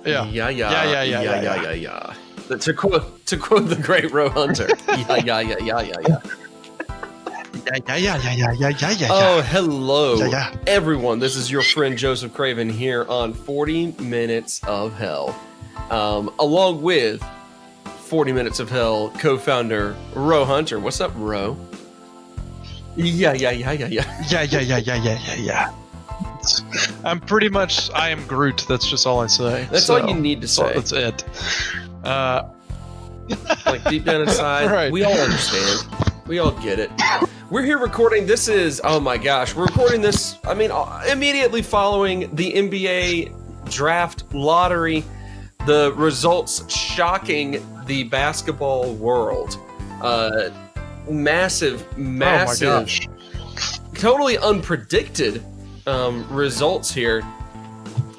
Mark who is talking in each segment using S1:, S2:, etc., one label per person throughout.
S1: Yeah. To quote the great Roe Hunter. Yeah. Oh, hello, everyone. This is your friend Joseph Craven here on 40 Minutes of Hell, along with 40 Minutes of Hell co-founder Roe Hunter. What's up, Roe? Yeah.
S2: I'm pretty much, I am Groot. That's just all I say.
S1: That's all you need to say.
S2: That's it.
S1: Like deep down inside,
S2: right.
S1: We all understand. We all get it. We're here recording. This is, oh my gosh, we're recording this, immediately following the NBA draft lottery. The results shocking the basketball world. Massive, totally unpredicted results here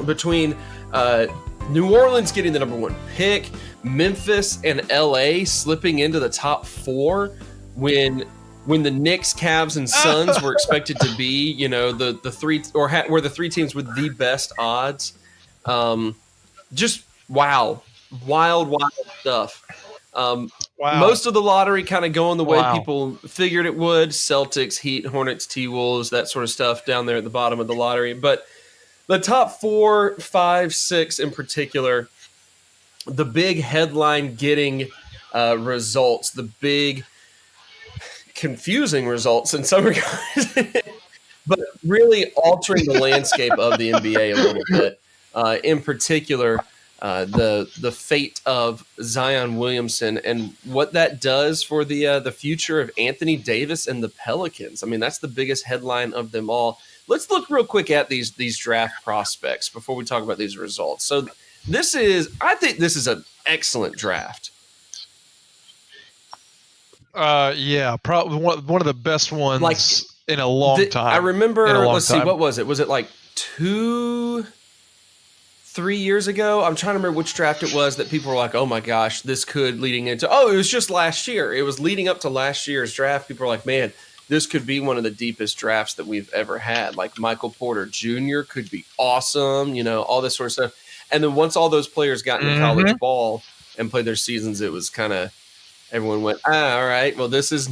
S1: between New Orleans getting the number one pick, Memphis and LA slipping into the top four when the Knicks, Cavs, and Suns were expected to be, the three were the three teams with the best odds. Just wild stuff. Most of the lottery kind of going the way people figured it would. Celtics, Heat, Hornets, T-Wolves, that sort of stuff down there at the bottom of the lottery. But the top 4, 5, 6 in particular, the big headline getting results, the big confusing results in some regards, but really altering the landscape of the NBA a little bit. In particular, the fate of Zion Williamson and what that does for the future of Anthony Davis and the Pelicans. I mean, that's the biggest headline of them all. Let's look real quick at these draft prospects before we talk about these results. So I think this is an excellent draft.
S2: Probably one of the best ones in a long time.
S1: I remember, let's see, what was it? Was it like 2-3 years ago? I'm trying to remember which draft it was that people were like, oh my gosh, this could leading into, it was just last year. It was leading up to last year's draft. People were like, man, this could be one of the deepest drafts that we've ever had. Like Michael Porter Jr. could be awesome, all this sort of stuff. And then once all those players got into college ball and played their seasons, it was kind of, everyone went, all right, well, this is,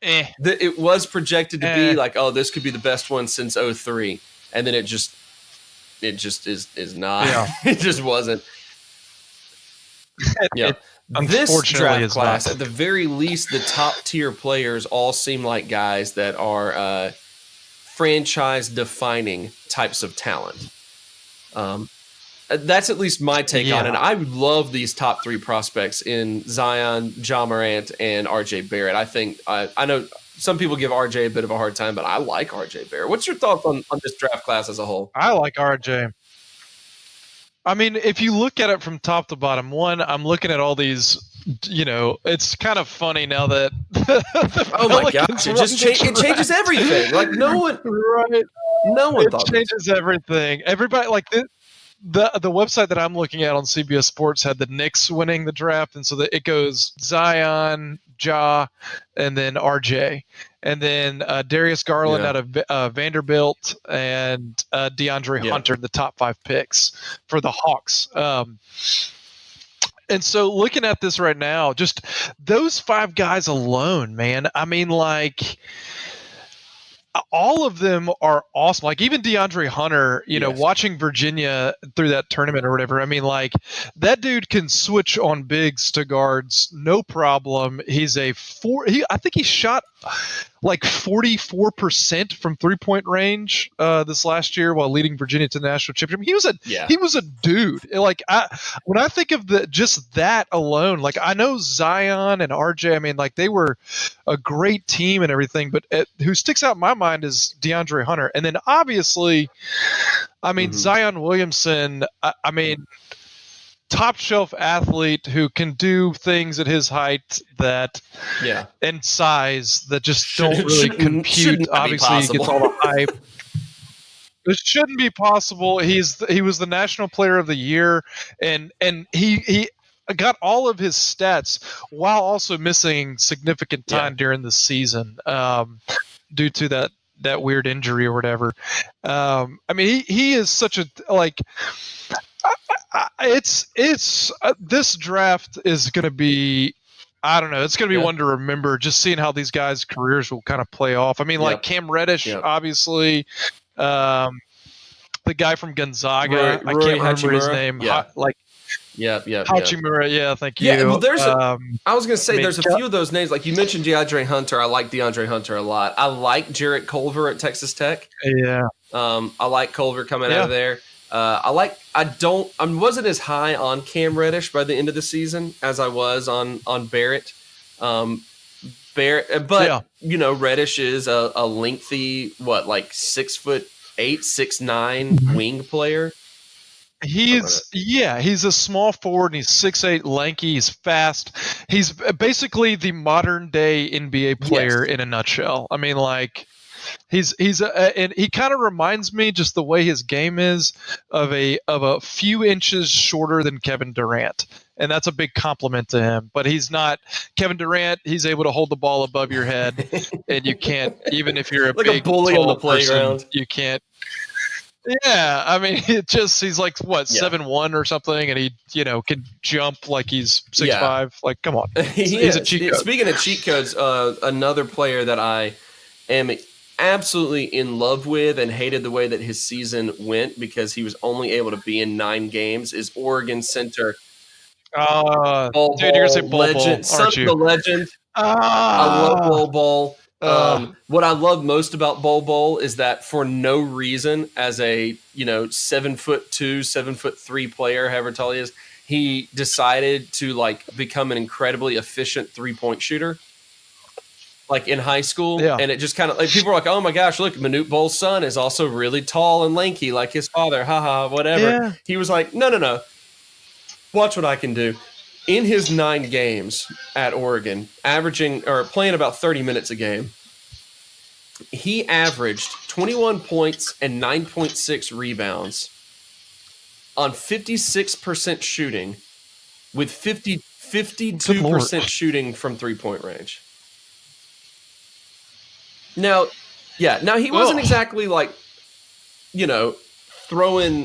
S1: it was projected to be like, this could be the best one since 2003. And then it just is not. Yeah. It just wasn't. Yeah. This draft class, at the very least, the top tier players all seem like guys that are franchise defining types of talent. That's at least my take on it. I love these top three prospects in Zion, Ja Morant, and RJ Barrett. I think I know some people give RJ a bit of a hard time, but I like RJ Barrett. What's your thoughts on this draft class as a whole?
S2: I like RJ. I mean, if you look at it from top to bottom, one, I'm looking at all these, it's kind of funny now that
S1: oh my gosh, it changes everything. Like no one thought
S2: it changes everything. Everybody like the website that I'm looking at on CBS Sports had the Knicks winning the draft, and so it goes Zion, Ja, and then RJ, and then Darius Garland out of Vanderbilt, and DeAndre Hunter, the top 5 picks for the Hawks. And so looking at this right now, just those 5 guys alone, man, I mean, like, all of them are awesome. Like even DeAndre Hunter, watching Virginia through that tournament or whatever. I mean, like that dude can switch on bigs to guards, no problem. He's I think he shot like 44% from 3-point range this last year while leading Virginia to the national championship. He was a dude. Like when I think of just that alone, like I know Zion and RJ, I mean, like they were a great team and everything, but who sticks out in my mind is DeAndre Hunter. And then obviously, I mean, Zion Williamson, I mean, top shelf athlete who can do things at his height and size that just don't really compute. Obviously, he gets all the hype. It shouldn't be possible. He was the National Player of the Year, and he got all of his stats while also missing significant time during the season due to that weird injury or whatever. I mean, he is such a It's this draft is going to be, I don't know, it's going to be one to remember, just seeing how these guys' careers will kind of play off. I mean, like Cam Reddish, obviously, the guy from Gonzaga, I can't remember his name. Hachimura, thank you.
S1: Yeah, well, there's I was going to say, there's a few of those names. Like you mentioned DeAndre Hunter. I like DeAndre Hunter a lot. I like Jarrett Culver at Texas Tech.
S2: Yeah.
S1: I like Culver coming out of there. I wasn't as high on Cam Reddish by the end of the season as I was on Barrett. But Reddish is a lengthy, 6'8", 6'9" wing player.
S2: He's a small forward and he's 6'8", lanky, he's fast. He's basically the modern day NBA player in a nutshell. I mean, like and he kind of reminds me, just the way his game is, of a few inches shorter than Kevin Durant. And that's a big compliment to him. But he's not Kevin Durant. He's able to hold the ball above your head, and you can't, even if you're
S1: like
S2: big,
S1: a bully
S2: tall
S1: on the playground,
S2: person, you can't. Yeah, I mean, he's like 7'1" or something, and he can jump like he's 6'5". Like, come on, he's a cheat code.
S1: Speaking of cheat codes, another player that I am absolutely in love with and hated the way that his season went because he was only able to be in 9 games is Oregon center.
S2: Dude, you're gonna say Bol
S1: legend,
S2: Bol, aren't you?
S1: The legend. I love Bol Bol. What I love most about Bol Bol is that for no reason, as a 7'2", 7'3" player, however tall he is, he decided to become an incredibly efficient 3-point shooter. Like in high school, and it just kind of people are like, "Oh my gosh, look, Manute Bol's son is also really tall and lanky like his father." Haha, whatever. Yeah. He was like, "No. Watch what I can do." In his 9 games at Oregon, playing about 30 minutes a game, he averaged 21 points and 9.6 rebounds on 56% shooting, with 52% shooting from 3-point range. Now he wasn't exactly throwing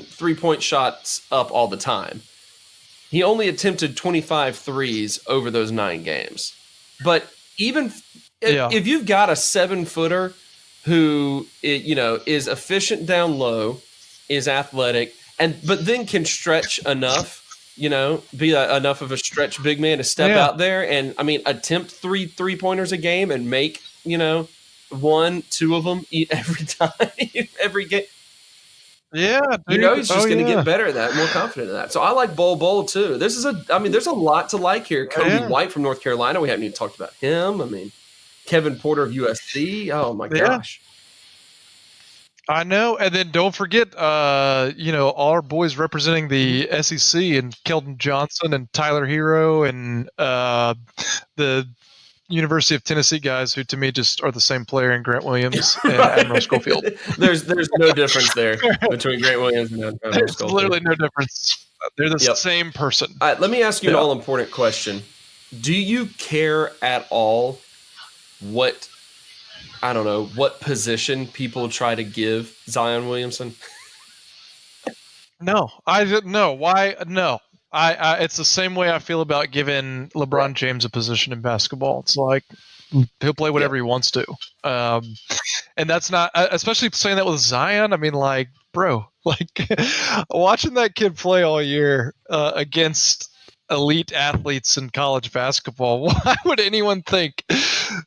S1: 3-point shots up all the time. He only attempted 25 threes over those 9 games. But even if you've got a 7-footer who is efficient down low, is athletic, but then can stretch enough, be enough of a stretch big man to step out there and attempt 3 3-pointers a game and make 1, 2 of them every time, every game.
S2: Yeah, dude.
S1: He's just going to get better at that, more confident in that. So I like Bol Bol too. There's a lot to like here. Kobe White from North Carolina. We haven't even talked about him. Kevin Porter of USC. Oh my gosh.
S2: I know. And then don't forget, all our boys representing the SEC and Keldon Johnson and Tyler Hero and the University of Tennessee guys, who to me just are the same player in Grant Williams and Admiral Schofield.
S1: There's no difference there between Grant Williams and Admiral
S2: There's
S1: Schofield.
S2: Literally no difference. They're the same person.
S1: All right, let me ask you an all-important question. Do you care at all what position people try to give Zion Williamson?
S2: No, I didn't know. Why? No. I it's the same way I feel about giving LeBron James a position in basketball. It's like he'll play whatever he wants to. And that's not, especially saying that with Zion. Bro, watching that kid play all year against elite athletes in college basketball, why would anyone think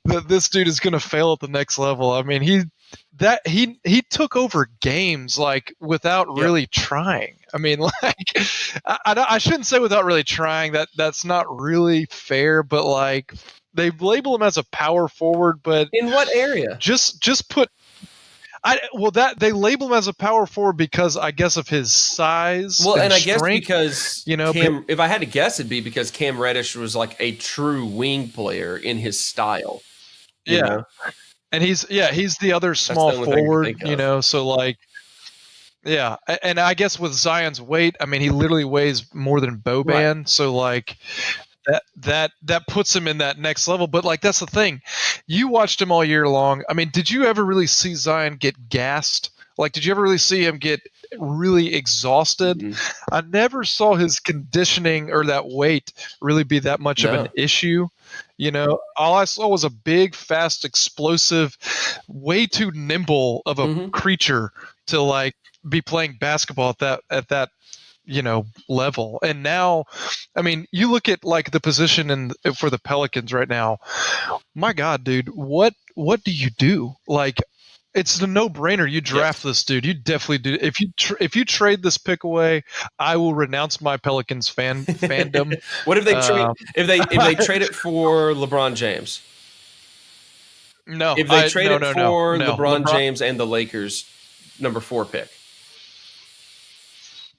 S2: that this dude is going to fail at the next level? He took over games without really trying. I shouldn't say without really trying. That's not really fair. But they label him as a power forward. But
S1: in what area?
S2: Just put. They label him as a power forward because I guess of his size.
S1: Well, and I
S2: strength,
S1: guess because if I had to guess, it'd be because Cam Reddish was a true wing player in his style. You know?
S2: And he's the other small forward, so yeah. And I guess with Zion's weight, he literally weighs more than Boban. Right. So that puts him in that next level. But that's the thing. You watched him all year long. Did you ever really see Zion get gassed? Did you ever really see him get really exhausted.
S1: Mm-hmm.
S2: I never saw his conditioning or that weight really be that much of an issue. You know, all I saw was a big, fast, explosive, way too nimble of a creature to like be playing basketball at that level. And now, I mean, you look at like the position for the Pelicans right now. My God, dude, what do you do? Like, it's a no-brainer. You draft this dude. You definitely do. If you trade this pick away, I will renounce my Pelicans fandom.
S1: What if they trade if they trade it for LeBron James?
S2: No,
S1: if they trade it for
S2: no.
S1: LeBron James and the Lakers number 4 pick.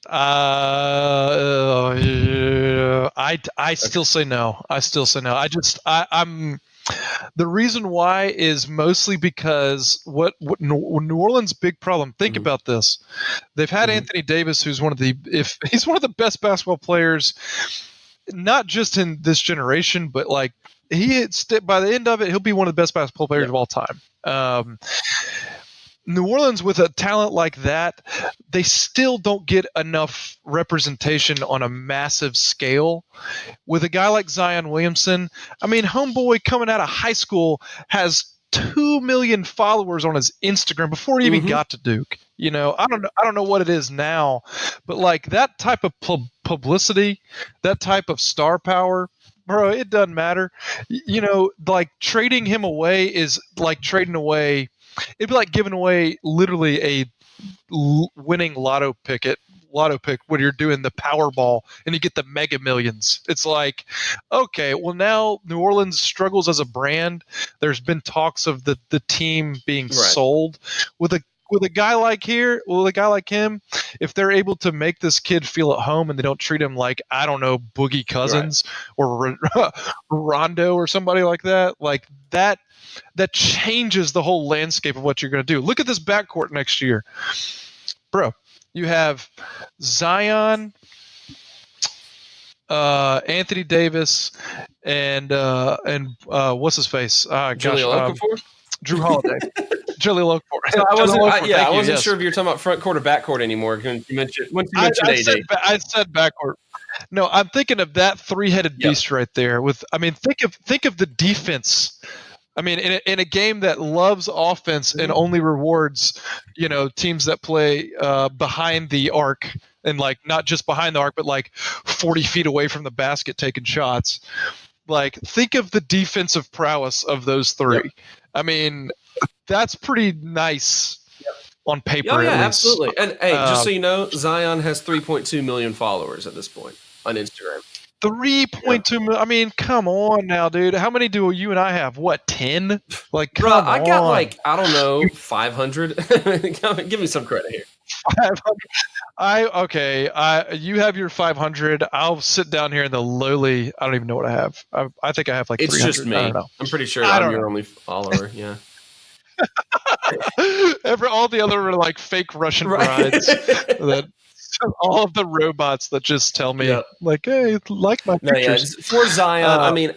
S2: I still say no. I'm the reason why is mostly because what New Orleans' big problem. Think about this. They've had Anthony Davis, who's he's one of the best basketball players, not just in this generation, but like by the end of it, he'll be one of the best basketball players of all time. New Orleans, with a talent like that, they still don't get enough representation on a massive scale. With a guy like Zion Williamson, I mean, homeboy coming out of high school has 2 million followers on his Instagram before he even got to Duke. You know, I don't know what it is now, but like that type of publicity, that type of star power, bro, it doesn't matter. You know, like trading him away is like trading away. It'd be like giving away literally a winning lotto pick when you're doing the Powerball and you get the Mega Millions. It's like, okay, well now New Orleans struggles as a brand. There's been talks of the team being sold with a guy like him. If they're able to make this kid feel at home and they don't treat him like, I don't know, Boogie Cousins or Rondo or somebody like that, that changes the whole landscape of what you're going to do. Look at this backcourt next year. Bro, you have Zion, Anthony Davis, and what's his face? Drew Holiday. Jahlil Okafor.
S1: I wasn't sure if you were talking about front court or back court anymore. You mentioned AD.
S2: I said backcourt. No, I'm thinking of that three-headed beast right there. Think of the defense. I mean, in a game that loves offense and only rewards, teams that play behind the arc and like not just behind the arc, but like 40 feet away from the basket taking shots. Like, think of the defensive prowess of those three. Yep. I mean, that's pretty nice on paper.
S1: Oh, yeah, absolutely. And hey, just so you know, Zion has 3.2 million followers at this point on Instagram.
S2: 3.2 million. I mean, come on now, dude. How many do you and I have? What, 10? Like, come on.
S1: I got like, I don't know, 500. Give me some credit here.
S2: 500. You have your 500. I'll sit down here in the lowly. I don't even know what I have. I think I have like 300.
S1: It's just me.
S2: I don't know.
S1: I'm pretty sure I'm your only follower. Yeah.
S2: All the other are like fake Russian brides. All of the robots that just tell me, like, hey, like my pictures.
S1: For Zion, I mean,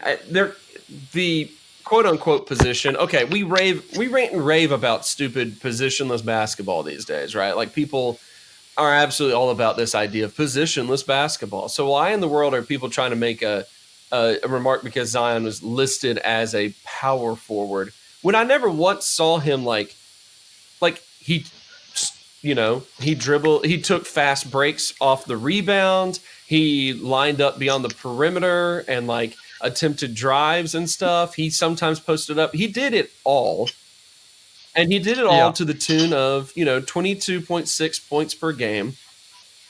S1: the quote unquote position. Okay, we rant and rave about stupid positionless basketball these days, right? Like, people are absolutely all about this idea of positionless basketball. So why in the world are people trying to make a remark because Zion was listed as a power forward when I never once saw him like he dribbled, he took fast breaks off the rebound, he lined up beyond the perimeter and like attempted drives and stuff. He sometimes posted up. He did it all. And he did it all to the tune of, 22.6 points per game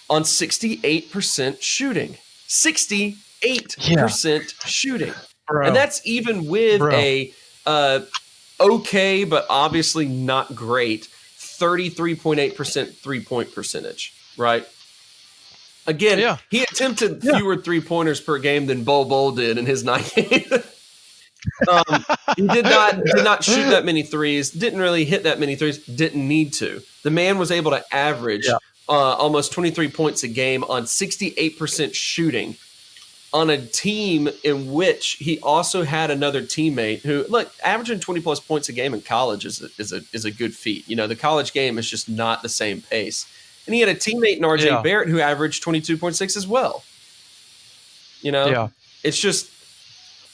S1: on 68% shooting. 68% shooting. Bro. And that's even with a okay, but obviously not great 33.8% three-point percentage, right? Again, he attempted fewer three-pointers per game than Bol did in his 9 games. He did not shoot that many threes, didn't really hit that many threes, didn't need to. The man was able to average almost 23 points a game on 68% shooting on a team in which he also had another teammate who, look, averaging 20 plus points a game in college is a good feat. The college game is just not the same pace. And he had a teammate in RJ
S2: Yeah.
S1: Barrett who averaged 22.6 as well. You know,
S2: Yeah.
S1: it's just,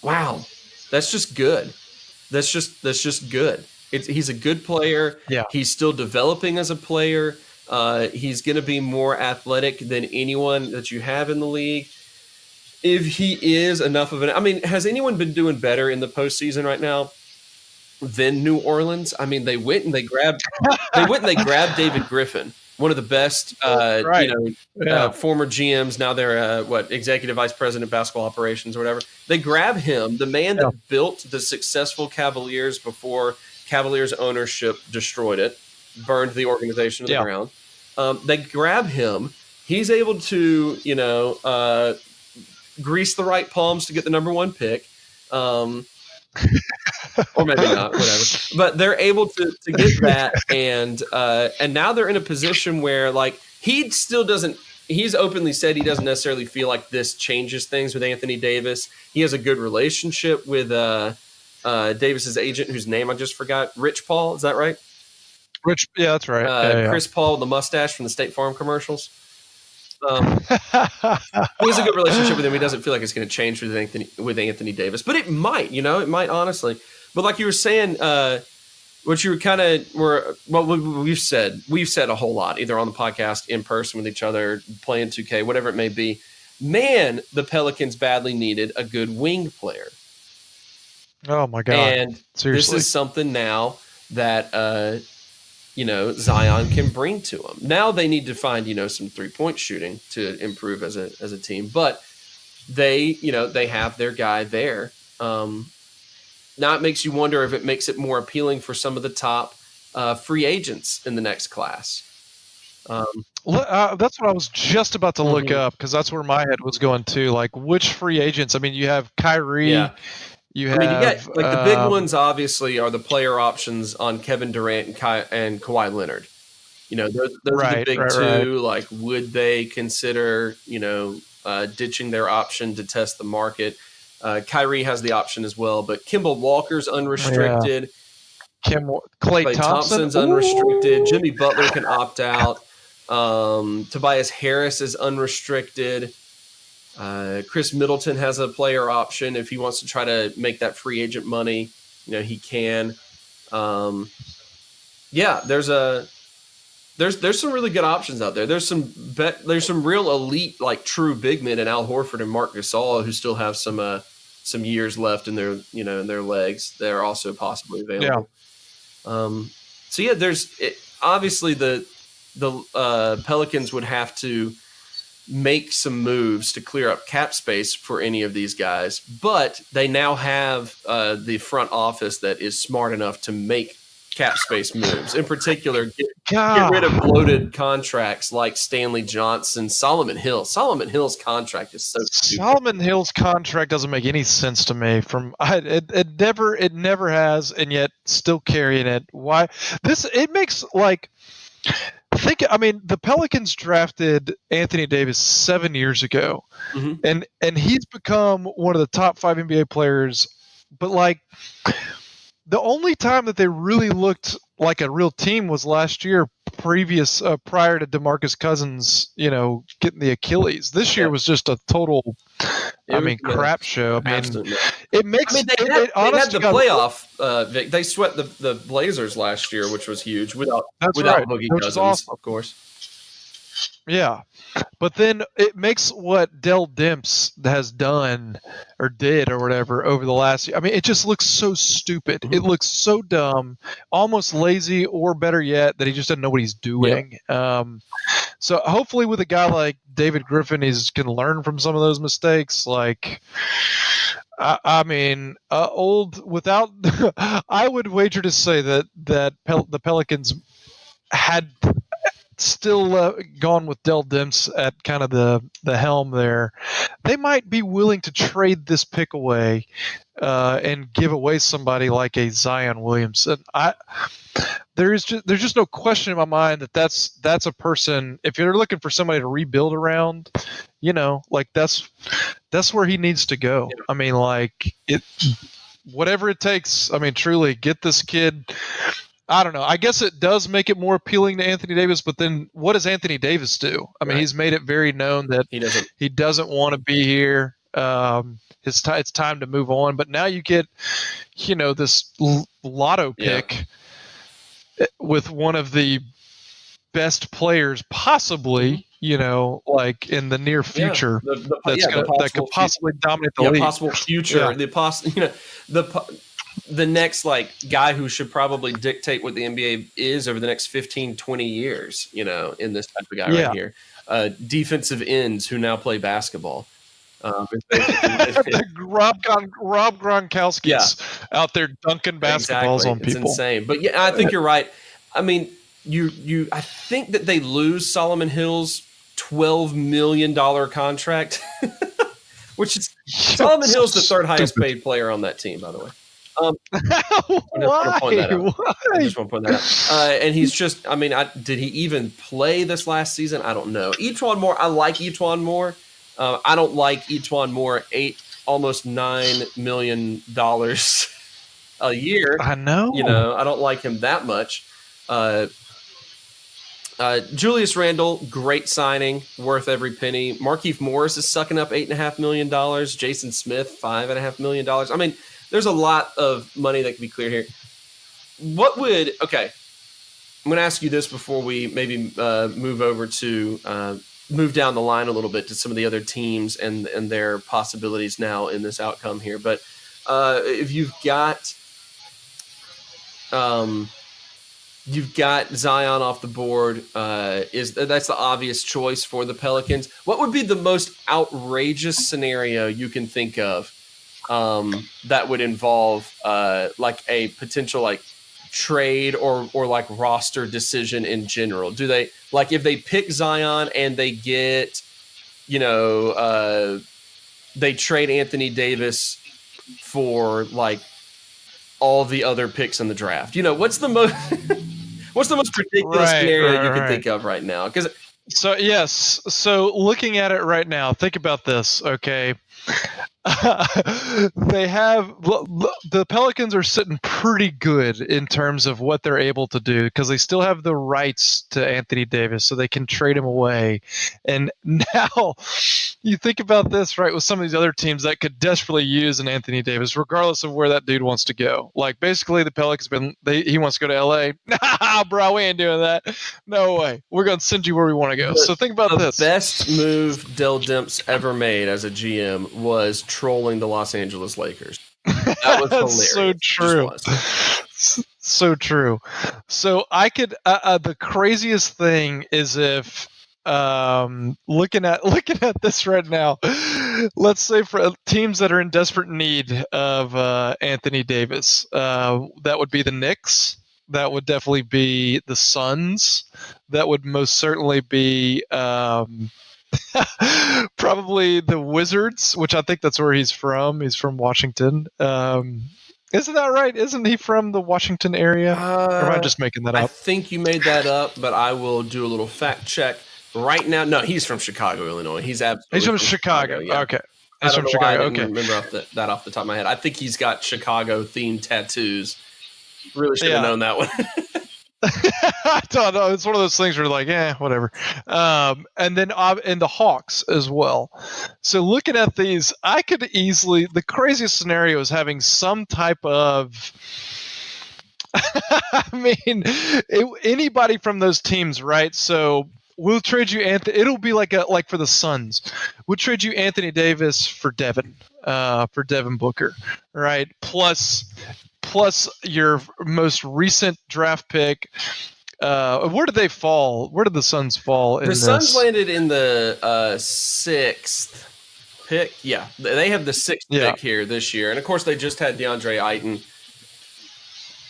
S1: wow, that's just good. That's just good. He's a good player.
S2: Yeah.
S1: He's still developing as a player. He's going to be more athletic than anyone that you have in the league. If he is enough of I mean, has anyone been doing better in the postseason right now than New Orleans? I mean, they went and they grabbed David Griffin, one of the best,
S2: Right.
S1: former GMs. Now they're executive vice president of basketball operations or whatever. They grab him, the man that built the successful Cavaliers before Cavaliers ownership destroyed it, burned the organization to the ground. They grab him. He's able to, grease the right palms to get the number 1 pick. Or maybe not, whatever. But they're able to get that, and now they're in a position where, like, he still doesn't. He's openly said he doesn't necessarily feel like this changes things with Anthony Davis. He has a good relationship with Davis's agent, whose name I just forgot. Rich Paul, is that right?
S2: Rich, yeah, that's right.
S1: Chris Paul with the mustache from the State Farm commercials. He has a good relationship with him. He doesn't feel like it's going to change with Anthony Davis, but it might. It might honestly. But like you were saying, what you we've said a whole lot, either on the podcast, in person with each other, playing 2K, whatever it may be. Man, the Pelicans badly needed a good wing player.
S2: Oh my God!
S1: And
S2: seriously,
S1: this is something now that Zion can bring to them. Now they need to find, some 3-point shooting to improve as a team, but they have their guy there. Now it makes you wonder if it makes it more appealing for some of the top free agents in the next class.
S2: That's what I was just about to look up, because that's where my head was going to. Like, which free agents? I mean, you have Kyrie.
S1: Yeah.
S2: You have,
S1: the big ones obviously are the player options on Kevin Durant and Kawhi Leonard. Those are the big two. Right. Like, would they consider, ditching their option to test the market? Kyrie has the option as well, but Kemba Walker's unrestricted.
S2: Klay
S1: Thompson's unrestricted. Jimmy Butler can opt out. Tobias Harris is unrestricted. Chris Middleton has a player option if he wants to try to make that free agent money. He can. There's some really good options out there. There's some real elite, like, true big men in Al Horford and Marc Gasol who still have some years left in their in their legs. They're also possibly available. Obviously the Pelicans would have to make some moves to clear up cap space for any of these guys, but they now have the front office that is smart enough to make cap space moves. In particular, get rid of bloated contracts like Stanley Johnson, Solomon Hill. Solomon Hill's contract is so stupid.
S2: Solomon Hill's contract doesn't make any sense to me. It never has, and yet still carrying it. Why? It makes like. The Pelicans drafted Anthony Davis 7 years ago, and he's become one of the top 5 NBA players. But, like, the only time that they really looked like a real team was last year, prior to DeMarcus Cousins, getting the Achilles. This year was just a total, crap show. It makes.
S1: They had the playoff. Vic. They swept the Blazers last year, which was huge without Boogie Cousins, awesome. Of course.
S2: Yeah, but then it makes what Dell Demps has done or did or whatever over the last year. It just looks so stupid. It looks so dumb, almost lazy, or better yet, that he just doesn't know what he's doing. Yeah. So hopefully with a guy like David Griffin, he's can learn from some of those mistakes. Like, I would wager to say that the Pelicans had still gone with Dell Demps at kind of the helm there, they might be willing to trade this pick away and give away somebody like a Zion Williamson. There's just no question in my mind that's a person. If you're looking for somebody to rebuild around, that's where he needs to go. Whatever it takes. Truly get this kid I don't know. I guess it does make it more appealing to Anthony Davis, but then what does Anthony Davis do? I mean, he's made it very known that he doesn't want to be here. It's time to move on. But now you get, this lotto pick with one of the best players possibly, like in the near future that could possibly dominate the league.
S1: Possible future. Yeah. The next guy who should probably dictate what the NBA is over the next 15, 20 years, in this type of guy right here. Defensive ends who now play basketball.
S2: Rob Gronkowski's out there dunking basketballs on people.
S1: It's insane. But yeah, I think you're right. I mean, I think that they lose Solomon Hill's $12 million contract, which is Solomon Hill's the third highest paid player on that team, by the way.
S2: Why?
S1: I just want to point that out. And he's just, did he even play this last season? I don't know. E'Twaun Moore, I like E'Twaun Moore. I don't like E'Twaun Moore, almost $9 million a year.
S2: I know.
S1: I don't like him that much. Julius Randle, great signing, worth every penny. Markieff Morris is sucking up $8.5 million. Jason Smith, $5.5 million. I mean, there's a lot of money that can be cleared here. I'm going to ask you this before we maybe move over to move down the line a little bit to some of the other teams and their possibilities now in this outcome here. But if you've got Zion off the board, that's the obvious choice for the Pelicans. What would be the most outrageous scenario you can think of that would involve a potential trade or roster decision in general? Do they if they pick Zion and they get, they trade Anthony Davis for all the other picks in the draft? What's the most ridiculous scenario you can think of right now?
S2: So looking at it right now, think about this. Okay. The Pelicans are sitting pretty good in terms of what they're able to do because they still have the rights to Anthony Davis, so they can trade him away. And now you think about this, right, with some of these other teams that could desperately use an Anthony Davis, regardless of where that dude wants to go. Basically, the Pelicans he wants to go to LA. Nah, bro, we ain't doing that. No way. We're going to send you where we want to go. So think about this.
S1: The best move Dell Demps ever made as a GM was trolling the Los Angeles Lakers. That was hilarious.
S2: So true. So true. So I could the craziest thing is if looking at this right now, let's say for teams that are in desperate need of Anthony Davis, that would be the Knicks. That would definitely be the Suns. That would most certainly be probably the Wizards, which I think that's where he's from. He's from Washington. Isn't that right? Isn't he from the Washington area? Or am I just making that up?
S1: I think you made that up, but I will do a little fact check right now. No, he's from Chicago, Illinois. He's from
S2: Chicago.
S1: Yeah.
S2: Okay. He's from Chicago. Okay.
S1: I don't remember that off the top of my head. I think he's got Chicago-themed tattoos. Really should have known that one.
S2: I don't know. It's one of those things where whatever. And then and the Hawks as well. So looking at these, I could easily, the craziest scenario is having some type of, anybody from those teams, right? So we'll trade you Anthony. It'll be like for the Suns. We'll trade you Anthony Davis for Devin Booker, right? Plus your most recent draft pick. Where did they fall? Where did the Suns fall?
S1: The Suns landed in the sixth pick. Yeah, they have the sixth pick here this year, and of course they just had DeAndre Ayton,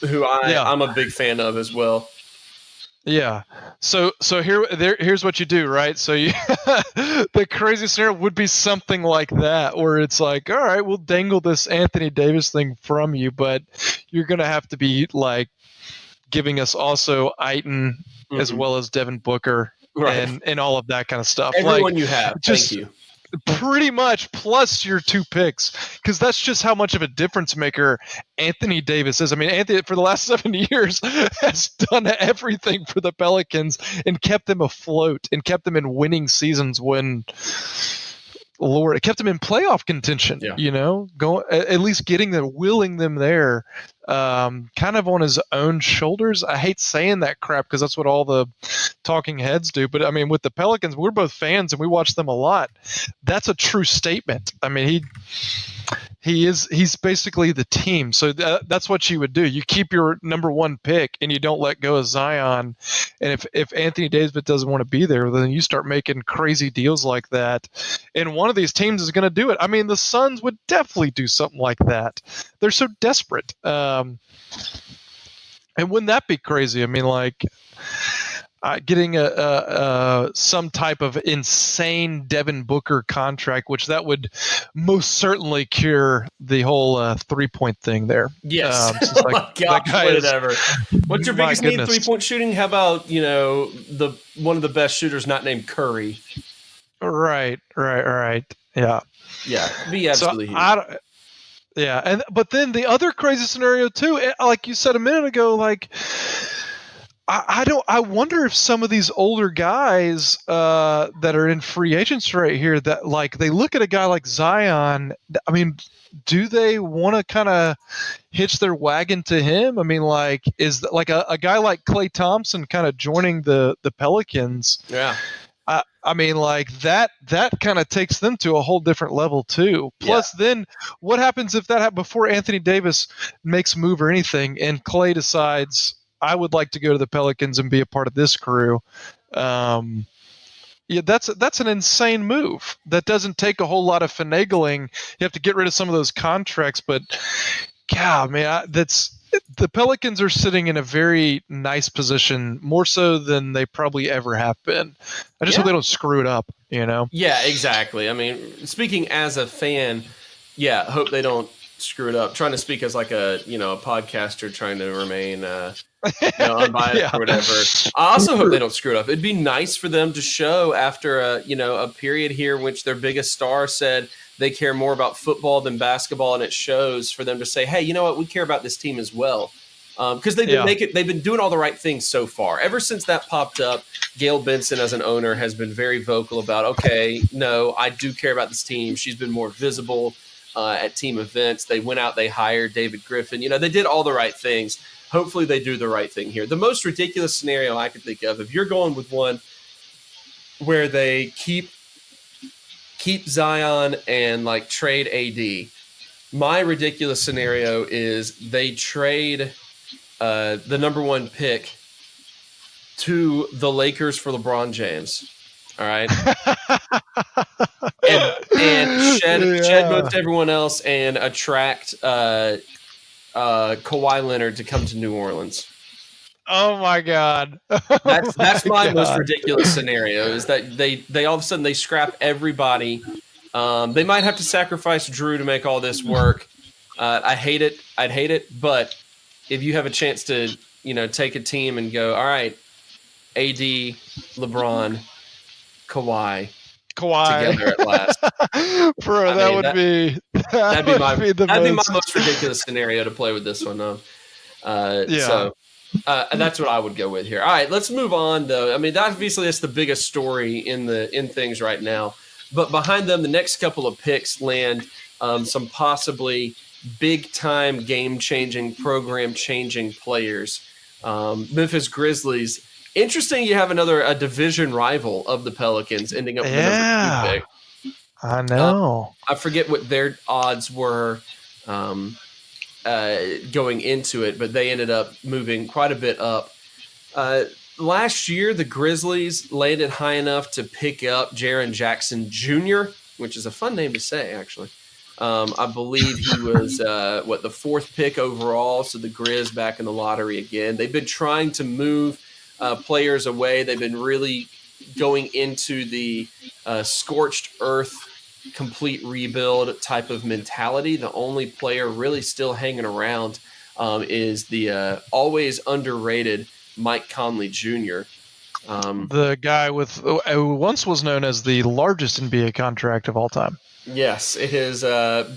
S1: who I'm a big fan of as well.
S2: Yeah. So here's what you do, right? So you the crazy scenario would be something like that, where it's all right, we'll dangle this Anthony Davis thing from you, but you're gonna have to be giving us also Ayton as well as Devin Booker and all of that kind of stuff.
S1: Everyone you have. Thank you.
S2: Pretty much, plus your 2 picks, because that's just how much of a difference maker Anthony Davis is. I mean, Anthony for the last 7 years has done everything for the Pelicans and kept them afloat and kept them in winning seasons when, Lord, it kept them in playoff contention.
S1: Yeah.
S2: Going at least getting them, willing them there, kind of on his own shoulders. I hate saying that crap because that's what all the talking heads do. But I mean, with the Pelicans, we're both fans and we watch them a lot. That's a true statement. I mean, he's basically the team. So that's what you would do. You keep your number 1 pick and you don't let go of Zion. And if Anthony Davis doesn't want to be there, then you start making crazy deals like that. And one of these teams is going to do it. I mean, the Suns would definitely do something like that. They're so desperate. And wouldn't that be crazy? I mean, like getting some type of insane Devin Booker contract, which that would most certainly cure the whole 3-point thing there.
S1: Yes. Oh my gosh, whatever. What's your biggest need? 3-point shooting? How about the one of the best shooters not named Curry?
S2: Right. Yeah.
S1: Be absolutely
S2: huge. Yeah, but then the other crazy scenario too, like you said a minute ago, like I wonder if some of these older guys that are in free agents right here, that like they look at a guy like Zion. I mean, do they want to kind of hitch their wagon to him? I mean, like is like a guy like Klay Thompson kind of joining the Pelicans?
S1: Yeah.
S2: I mean, like that kind of takes them to a whole different level too. Plus, then what happens if that before Anthony Davis makes a move or anything, and Klay decides, I would like to go to the Pelicans and be a part of this crew. Yeah, that's an insane move. That doesn't take a whole lot of finagling. You have to get rid of some of those contracts, but God, man, the Pelicans are sitting in a very nice position, more so than they probably ever have been. I just hope they don't screw it up,
S1: Yeah, exactly. I mean, speaking as a fan, hope they don't screw it up. Trying to speak as like a podcaster trying to remain unbiased or whatever. I also hope they don't screw it up. It'd be nice for them to show after a period here in which their biggest star said they care more about football than basketball, and it shows for them to say, hey, you know what, we care about this team as well. Because they've been doing all the right things so far. Ever since that popped up, Gail Benson as an owner has been very vocal about, okay, no, I do care about this team. She's been more visible at team events. They went out, they hired David Griffin. They did all the right things. Hopefully they do the right thing here. The most ridiculous scenario I could think of, if you're going with one where they keep Zion and like trade AD, my ridiculous scenario is they trade the number 1 pick to the Lakers for LeBron James. All right. and shed most everyone else and attract Kawhi Leonard to come to New Orleans.
S2: Oh my God.
S1: That's my most ridiculous scenario, is that they all of a sudden they scrap everybody. They might have to sacrifice Drew to make all this work. I'd hate it. But if you have a chance to, take a team and go, all right, AD, LeBron, Kawhi together at last.
S2: Bro, that'd be
S1: my most ridiculous scenario to play with this one. So that's what I would go with here. All right, let's move on though. I mean, obviously that's the biggest story in things right now. But behind them, the next couple of picks land some possibly big-time, game-changing, program-changing players. Memphis Grizzlies. Interesting, you have a division rival of the Pelicans ending up with the number 2 pick.
S2: I know.
S1: I forget what their odds were going into it, but they ended up moving quite a bit up. Last year, the Grizzlies landed high enough to pick up Jaren Jackson Jr., which is a fun name to say, actually. I believe he was, the 4th pick overall, so the Grizz back in the lottery again. They've been trying to move players away. They've been really going into the scorched earth, complete rebuild type of mentality. The only player really still hanging around is the always underrated Mike Conley Jr.
S2: The guy with who once was known as the largest NBA contract of all time.
S1: Yes, it has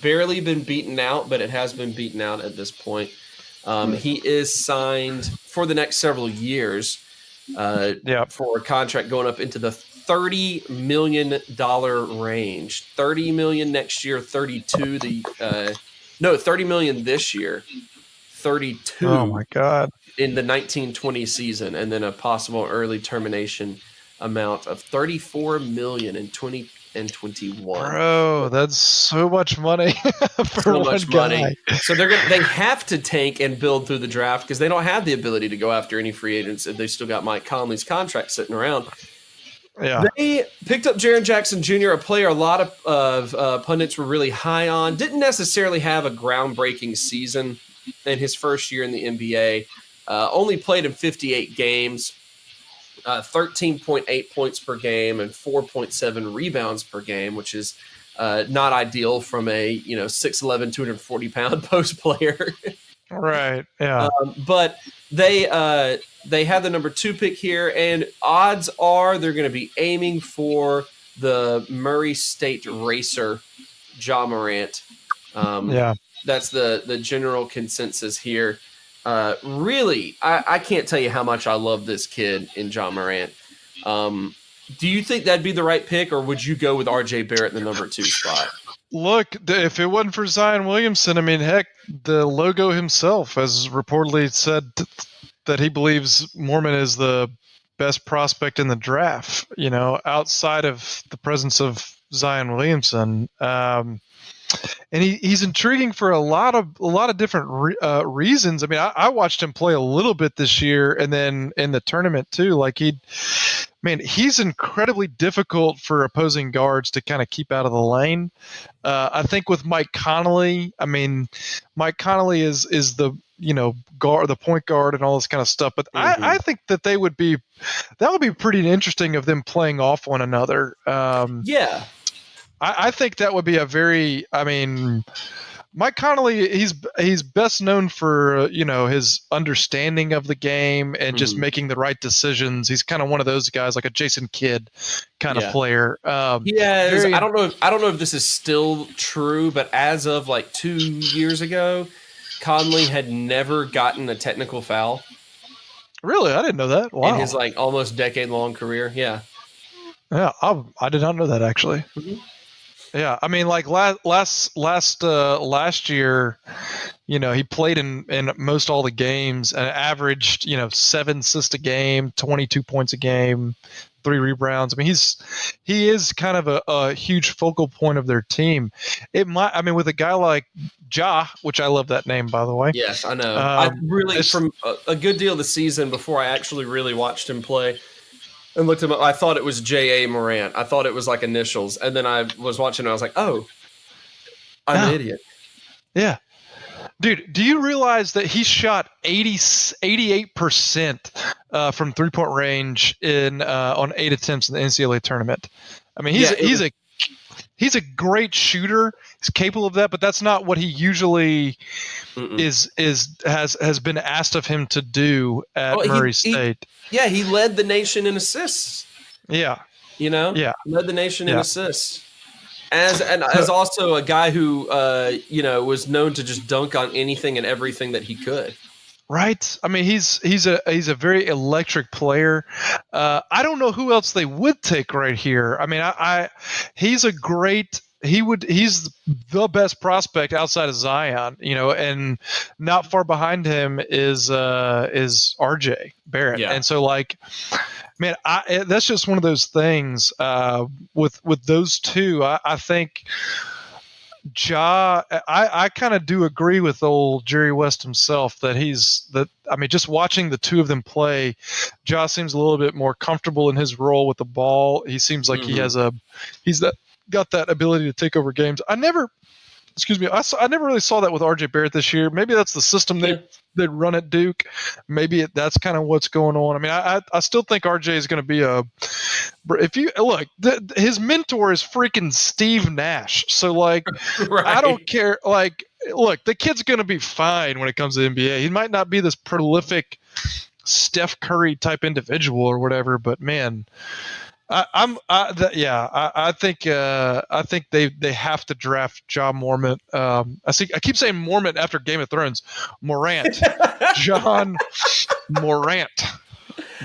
S1: barely been beaten out, but it has been beaten out at this point. He is signed for the next several years for a contract going up into the $30 million range. $30 million next year, 32. $30 million this year, 32.
S2: Oh my God!
S1: In the 1920 season, and then a possible early termination amount of $34 million in 2021.
S2: Bro, that's so much money for one guy.
S1: So they have to tank and build through the draft because they don't have the ability to go after any free agents if they still got Mike Conley's contract sitting around.
S2: Yeah,
S1: they picked up Jaren Jackson Jr., a player a lot of pundits were really high on. Didn't necessarily have a groundbreaking season in his first year in the NBA. Only played in 58 games, 13.8 points per game and 4.7 rebounds per game, which is not ideal from a 6'11", 240-pound post player.
S2: Right. Yeah.
S1: But they have the number 2 pick here, and odds are they're going to be aiming for the Murray State racer, Ja Morant. That's the general consensus here. Really, I can't tell you how much I love this kid in Ja Morant. Do you think that'd be the right pick, or would you go with RJ Barrett in the number 2 spot?
S2: Look, if it wasn't for Zion Williamson, I mean, heck, the logo himself has reportedly said that he believes Mormon is the best prospect in the draft, outside of the presence of Zion Williamson. And he's intriguing for a lot of different reasons. I mean, I watched him play a little bit this year, and then in the tournament too. Like he's incredibly difficult for opposing guards to kind of keep out of the lane. I think with Mike Conley, Mike Conley is the guard, the point guard, and all this kind of stuff. But I think that would be pretty interesting of them playing off one another. I think that would be Mike Conley, he's best known for, his understanding of the game and just making the right decisions. He's kind of one of those guys, like a Jason Kidd kind of player. I
S1: don't know if this is still true, but as of like 2 years ago, Conley had never gotten a technical foul.
S2: Really? I didn't know that. Wow.
S1: In his like almost decade-long career. Yeah.
S2: Yeah, I did not know that actually. Mm-hmm. Yeah, I mean, like last year, he played in most all the games and averaged 7 assists a game, 22 points a game, 3 rebounds. I mean, he is kind of a huge focal point of their team. With a guy like Ja, which I love that name, by the way.
S1: Yes, I know. I really, from a good deal of the season before I actually really watched him play and looked him up, I thought it was J.A. Morant. I thought it was like initials. And then I was watching and I was like, oh, I'm an idiot.
S2: Yeah. Dude, do you realize that he shot 88% from three-point range on 8 attempts in the NCAA tournament? I mean, he's a great shooter. He's capable of that, but that's not what he usually has been asked of him to do at Murray State.
S1: He led the nation in assists.
S2: Yeah.
S1: Led the nation in assists. As also a guy who was known to just dunk on anything and everything that he could.
S2: Right. I mean, he's a very electric player. I don't know who else they would take right here. I mean, he's a great. He's the best prospect outside of Zion, and not far behind him is RJ Barrett. Yeah. And so, like, man, that's just one of those things with those two. I think I kind of do agree with old Jerry West himself that just watching the two of them play, Ja seems a little bit more comfortable in his role with the ball. He seems like he's got that ability to take over games. I never really saw that with RJ Barrett this year. Maybe that's the system they run at Duke. Maybe that's kind of what's going on. I mean, I still think RJ is going to be if you look, his mentor is freaking Steve Nash. So like, right. I don't care. Like, look, the kid's going to be fine when it comes to the NBA. He might not be this prolific Steph Curry type individual or whatever, but man, I think they have to draft Ja Mormont. I keep saying Mormont after Game of Thrones. Morant, John Morant,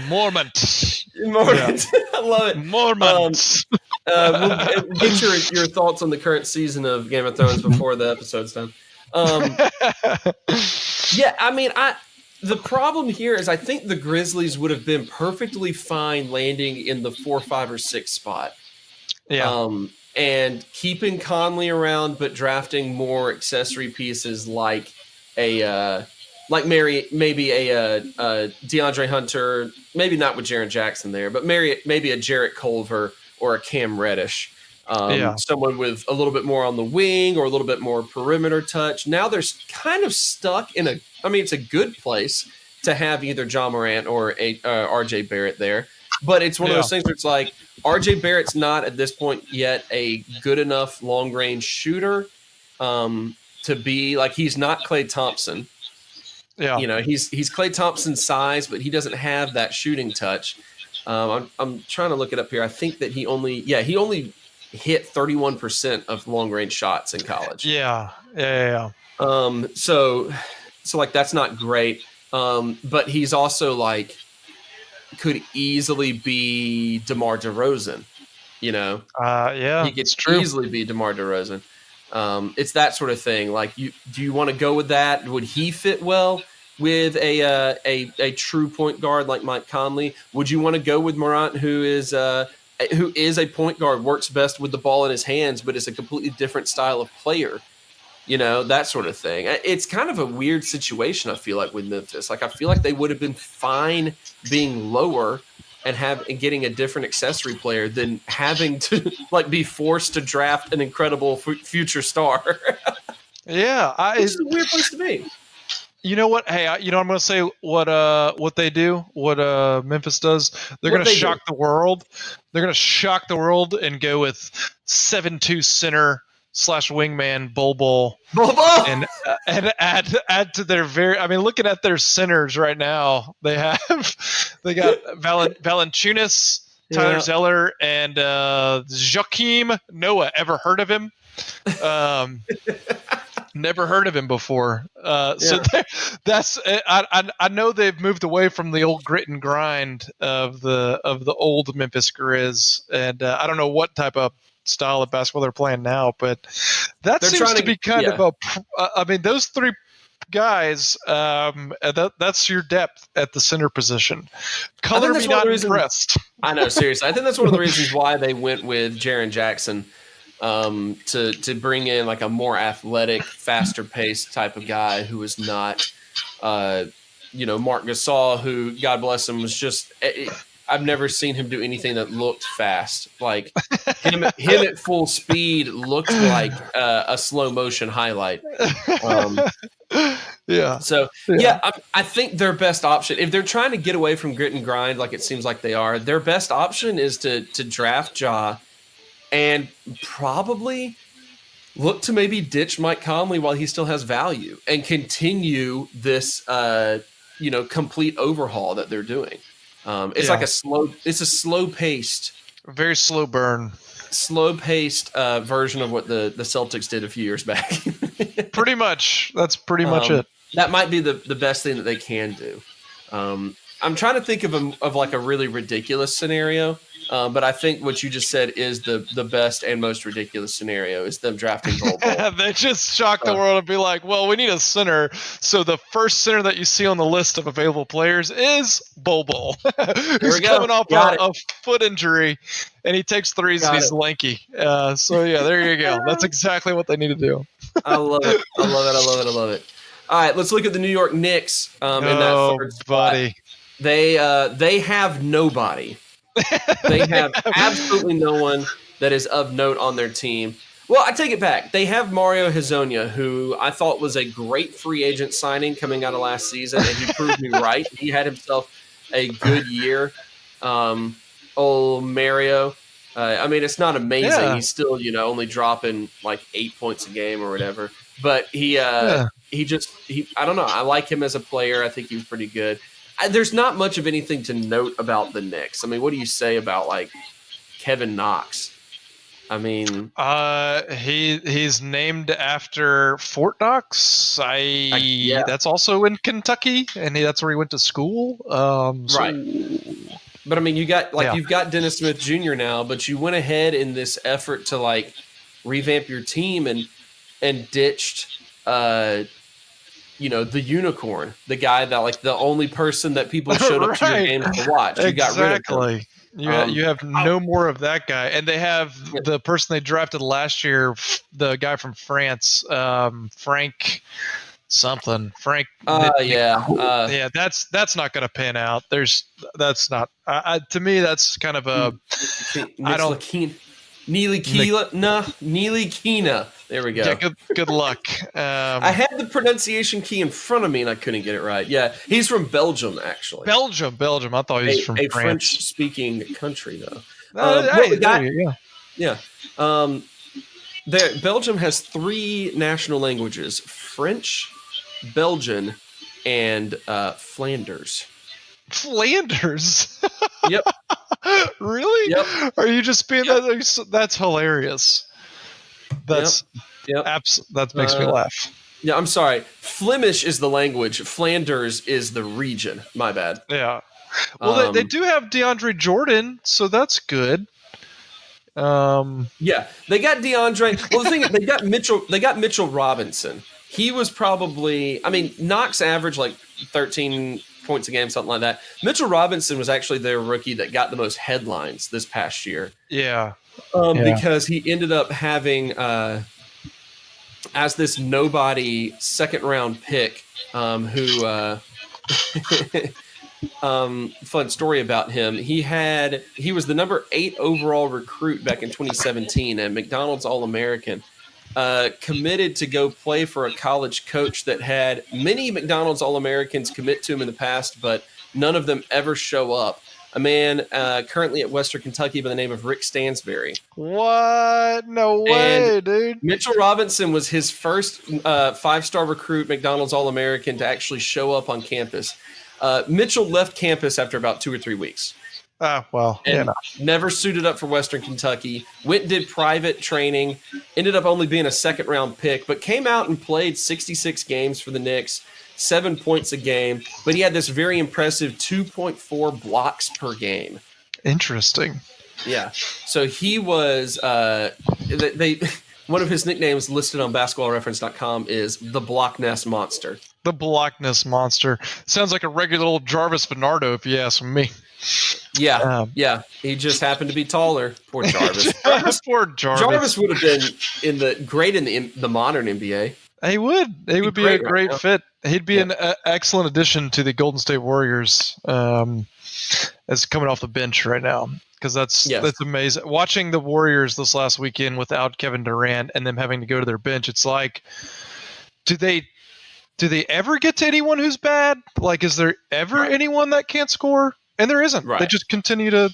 S2: Mormont.
S1: Mormont. Yeah. I love it.
S2: Mormont.
S1: We'll get your thoughts on the current season of Game of Thrones before the episode's done. Yeah, I mean, the problem here is I think the Grizzlies would have been perfectly fine landing in the 4, 5, or 6 spot.
S2: Yeah.
S1: And keeping Conley around, but drafting more accessory pieces like maybe a DeAndre Hunter, maybe not with Jaren Jackson there, but maybe a Jarrett Culver or a Cam Reddish. Someone with a little bit more on the wing or a little bit more perimeter touch. Now they're kind of stuck in it's a good place to have either John Morant or RJ Barrett there. But it's one of those things where it's like RJ Barrett's not at this point yet a good enough long range shooter to be like, he's not Klay Thompson.
S2: Yeah.
S1: He's Klay Thompson's size, but he doesn't have that shooting touch. I'm trying to look it up here. I think that he only hit 31% of long range shots in college.
S2: Yeah.
S1: So like that's not great. But he's also like could easily be DeMar DeRozan. He could easily be DeMar DeRozan. It's that sort of thing. Like, do you want to go with that? Would he fit well with a true point guard like Mike Conley? Would you want to go with Morant, who is a point guard, works best with the ball in his hands, but is a completely different style of player? That sort of thing. It's kind of a weird situation, I feel like, with Memphis. Like, I feel like they would have been fine being lower and getting a different accessory player than having to like be forced to draft an incredible future star.
S2: Yeah,
S1: it's a weird place to be.
S2: You know what? Hey, I'm going to say what they do, what Memphis does. They're going to shock the world. They're going to shock the world and go with 7'2" center / wingman Bol and add to their looking at their centers right now, they got Valanciunas, Tyler Zeller, and Joakim Noah. Ever heard of him? Never heard of him before. So that's I know they've moved away from the old grit and grind of the old Memphis Grizz, and I don't know what type of style of basketball they're playing now, but that seems to be kind of those three guys, that's your depth at the center position. Color me not impressed.
S1: I know, seriously. I think that's one of the reasons why they went with Jaren Jackson to bring in like a more athletic, faster paced type of guy who was not Marc Gasol, who, God bless him, was just I've never seen him do anything that looked fast. Like him at full speed looked like a slow motion highlight. So I think their best option, if they're trying to get away from grit and grind, like it seems like they are, their best option is to draft Ja and probably look to maybe ditch Mike Conley while he still has value and continue this complete overhaul that they're doing. It's like a slow paced,
S2: very slow burn,
S1: version of what the Celtics did a few years back.
S2: Pretty much. That's pretty much it.
S1: That might be the best thing that they can do. I'm trying to think of like a really ridiculous scenario. But I think what you just said is the best and most ridiculous scenario is them drafting Bol.
S2: They just shock the world and be like, well, we need a center. So the first center that you see on the list of available players is Bol. Who's coming off a foot injury, and he takes threes and he's lanky. There you go. That's exactly what they need to do.
S1: I love it. All right, let's look at the New York Knicks in that third spot. Buddy. They have nobody. They have absolutely no one that is of note on their team. Well, I take it back. They have Mario Hezonja, who I thought was a great free agent signing coming out of last season, and he proved me right. He had himself a good year. Mario. It's not amazing. Yeah. He's still, only dropping like 8 points a game or whatever. But I don't know. I like him as a player. I think he was pretty good. there's not much of anything to note about the Knicks. I mean, what do you say about like Kevin Knox? I mean,
S2: he's named after Fort Knox.
S1: Yeah.
S2: That's also in Kentucky, and that's where he went to school.
S1: Right. But I mean, you've got Dennis Smith Jr. now, but you went ahead in this effort to like revamp your team and ditched, the unicorn, the guy that like the only person that people showed up to your games to watch. You got rid of him.
S2: You have no more of that guy, and they have the person they drafted last year, the guy from France, Frank something. Frank.
S1: Yeah.
S2: That's not going to pan out. That's not. To me, that's kind of a. I don't.
S1: Neely Keena. There we go.
S2: Yeah, good luck.
S1: I had the pronunciation key in front of me and I couldn't get it right. Yeah, he's from Belgium, actually.
S2: Belgium. I thought he was from France.
S1: French-speaking country, though. Belgium has 3 national languages: French, Belgian, and Flanders.
S2: Flanders?
S1: Yep.
S2: Really?
S1: Yep.
S2: Are you just being that? That's hilarious. That makes me laugh.
S1: Yeah, I'm sorry. Flemish is the language. Flanders is the region. My bad.
S2: Yeah. Well, they do have DeAndre Jordan, so that's good.
S1: Yeah, they got DeAndre. Well, the thing is, they got Mitchell. They got Mitchell Robinson. He was probably. I mean, Knox averaged like 13 points a game, something like that. Mitchell Robinson was actually their rookie that got the most headlines this past year.
S2: Yeah.
S1: Because he ended up having, as this nobody second round pick, fun story about him. He was the number 8 overall recruit back in 2017 and McDonald's All-American. Committed to go play for a college coach that had many McDonald's All-Americans commit to him in the past, but none of them ever show up. A man currently at Western Kentucky by the name of Rick Stansberry.
S2: What? No way, dude.
S1: Mitchell Robinson was his first 5-star recruit, McDonald's All-American, to actually show up on campus. Mitchell left campus after about 2 or 3 weeks. Never suited up for Western Kentucky. Went and did private training. Ended up only being a second-round pick, but came out and played 66 games for the Knicks, 7 points a game. But he had this very impressive 2.4 blocks per game.
S2: Interesting.
S1: Yeah. So he was one of his nicknames listed on basketballreference.com is the Block Ness Monster.
S2: The Block Ness Monster. Sounds like a regular old Jarvis Bernardo, if you ask me.
S1: Yeah. He just happened to be taller. Poor Jarvis.
S2: Poor Jarvis.
S1: Jarvis would have been great in the modern NBA.
S2: He would. He would be a great fit. He'd be an excellent addition to the Golden State Warriors as coming off the bench right now. Because that's amazing. Watching the Warriors this last weekend without Kevin Durant and them having to go to their bench, it's like, do they ever get to anyone who's bad? Like, is there ever anyone that can't score? And there isn't. Right. They just continue to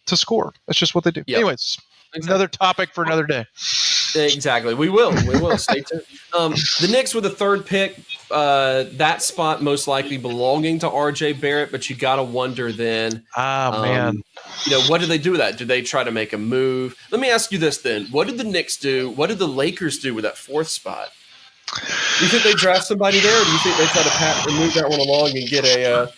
S2: score. That's just what they do. Yep. Anyways, another topic for another day.
S1: Exactly. We will. Stay tuned. The Knicks with the 3rd pick, that spot most likely belonging to RJ Barrett, but you got to wonder then.
S2: Man.
S1: What did they do with that? Did they try to make a move? Let me ask you this then. What did the Knicks do? What did the Lakers do with that 4th spot? Do you think they draft somebody there, or do you think they try to move that one along and get a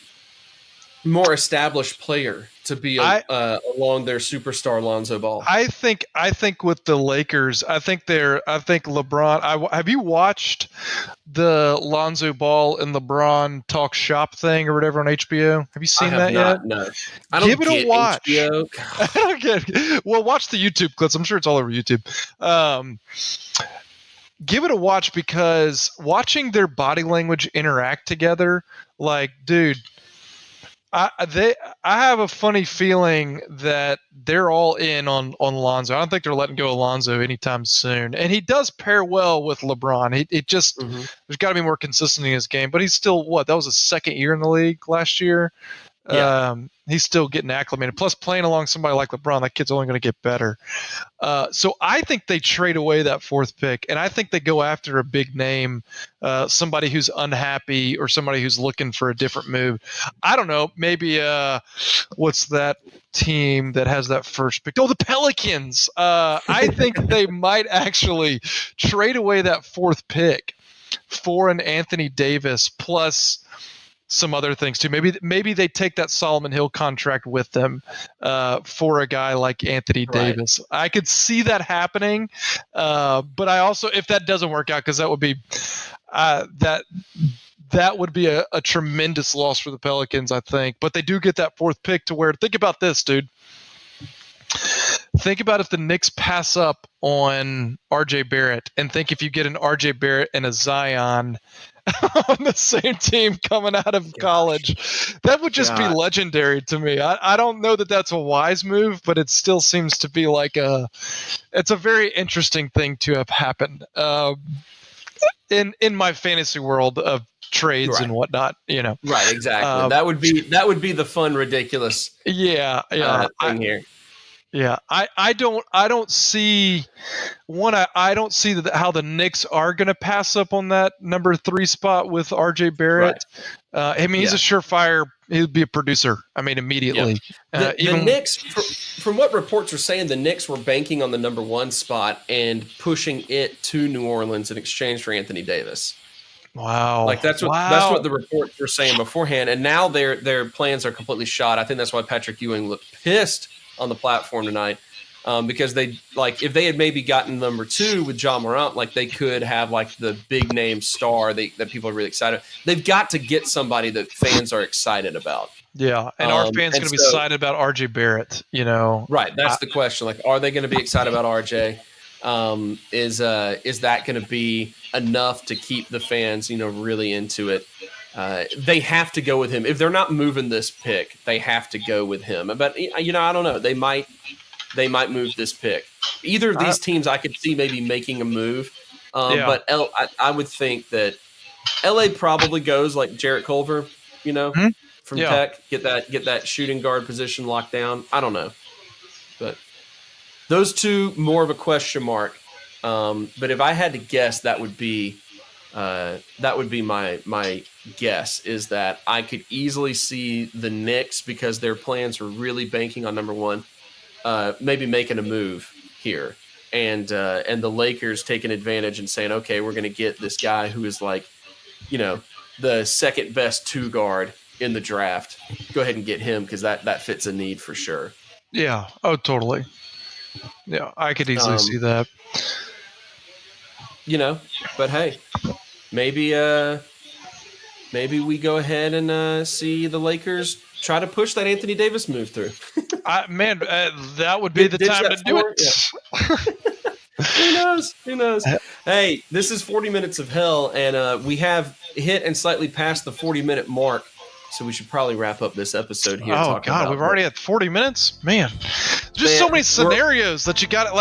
S1: more established player to be along their superstar Lonzo Ball?
S2: I think with the Lakers, I think LeBron. Have you watched the Lonzo Ball and LeBron talk shop thing or whatever on HBO? Have you seen that yet?
S1: No, I don't. Give it a watch.
S2: I don't get it. Well, watch the YouTube clips. I'm sure it's all over YouTube. Give it a watch, because watching their body language interact together, like, dude. I have a funny feeling that they're all in on Lonzo. I don't think they're letting go of Lonzo anytime soon. And he does pair well with LeBron. There's got to be more consistency in his game. But he's still, that was his 2nd year in the league last year.
S1: Yeah.
S2: He's still getting acclimated. Plus, playing along somebody like LeBron, that kid's only going to get better. So I think they trade away that 4th pick, and I think they go after a big name, somebody who's unhappy or somebody who's looking for a different move. I don't know. Maybe what's that team that has that first pick? Oh, the Pelicans. I think they might actually trade away that 4th pick for an Anthony Davis plus some other things too. Maybe they take that Solomon Hill contract with them for a guy like Anthony Davis. I could see that happening, but I also, if that doesn't work out, because that would be that would be a tremendous loss for the Pelicans, I think. But they do get that 4th pick to where, think about this, dude. Think about if the Knicks pass up on RJ Barrett, and think if you get an RJ Barrett and a Zion on the same team coming out of college, that would just be legendary to me. I don't know that that's a wise move, but it still seems to be like it's a very interesting thing to have happened in my fantasy world of trades and whatnot,
S1: Right, exactly. That would be the fun, ridiculous thing here.
S2: Yeah, I don't see I don't see how the Knicks are going to pass up on that number 3 spot with RJ Barrett. Right. He's a surefire. He'll be a producer. Immediately.
S1: Yep. The Knicks, from what reports are saying, the Knicks were banking on the number 1 spot and pushing it to New Orleans in exchange for Anthony Davis.
S2: Wow!
S1: That's what the reports were saying beforehand, and now their plans are completely shot. I think that's why Patrick Ewing looked pissed on the platform tonight, because they if they had maybe gotten number 2 with Ja Morant, they could have the big name star that people are really excited. They've got to get somebody that fans are excited about.
S2: Yeah, and our fans going to be excited about RJ Barrett.
S1: Right? That's the question. Are they going to be excited about RJ? Is that going to be enough to keep the fans really into it? They have to go with him. If they're not moving this pick, they have to go with him. But I don't know. They might move this pick. Either of these teams, I could see maybe making a move. But I would think that LA probably goes like Jarrett Culver, from Tech, get that shooting guard position locked down. I don't know, but those two more of a question mark. But if I had to guess, that would be my guess, is that I could easily see the Knicks, because their plans are really banking on number 1, maybe making a move here, and the Lakers taking advantage and saying, okay, we're going to get this guy who is the second best 2 guard in the draft. Go ahead and get him, because that fits a need for sure.
S2: Yeah. Oh, totally. Yeah, I could easily see that.
S1: But hey, maybe we go ahead and see the Lakers try to push that Anthony Davis move through.
S2: That would be the time to do it.
S1: Yeah. Who knows? Hey, this is 40 Minutes of Hell, and we have hit and slightly past the 40-minute mark. So we should probably wrap up this episode here.
S2: Oh God, we've already had 40 minutes, man. Just so many scenarios that you got.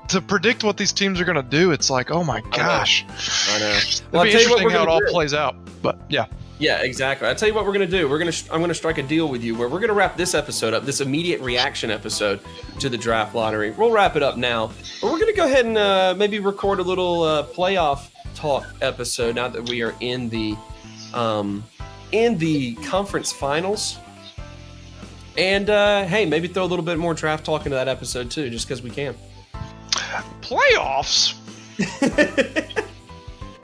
S2: To predict what these teams are going to do. It's oh my gosh.
S1: I know.
S2: It'll be interesting how it all plays out. But yeah.
S1: Yeah, exactly. I'll tell you what we're going to do. I'm going to strike a deal with you where we're going to wrap this episode up, this immediate reaction episode to the draft lottery. We'll wrap it up now. But we're going to go ahead and maybe record a little playoff talk episode now that we are in the conference finals. And hey, maybe throw a little bit more draft talk into that episode too, just because we can.
S2: Playoffs?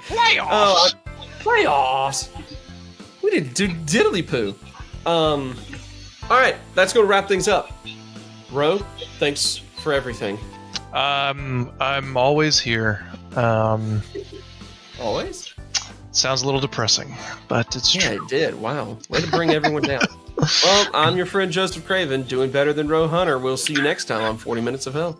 S1: Playoffs? Playoffs? We didn't do diddly poo. All right, that's going to wrap things up. Ro, thanks for everything.
S2: I'm always here.
S1: Always?
S2: Sounds a little depressing, but it's true.
S1: Yeah, it did. Wow. Way to bring everyone down. Well, I'm your friend Joseph Craven, doing better than Ro Hunter. We'll see you next time on 40 Minutes of Hell.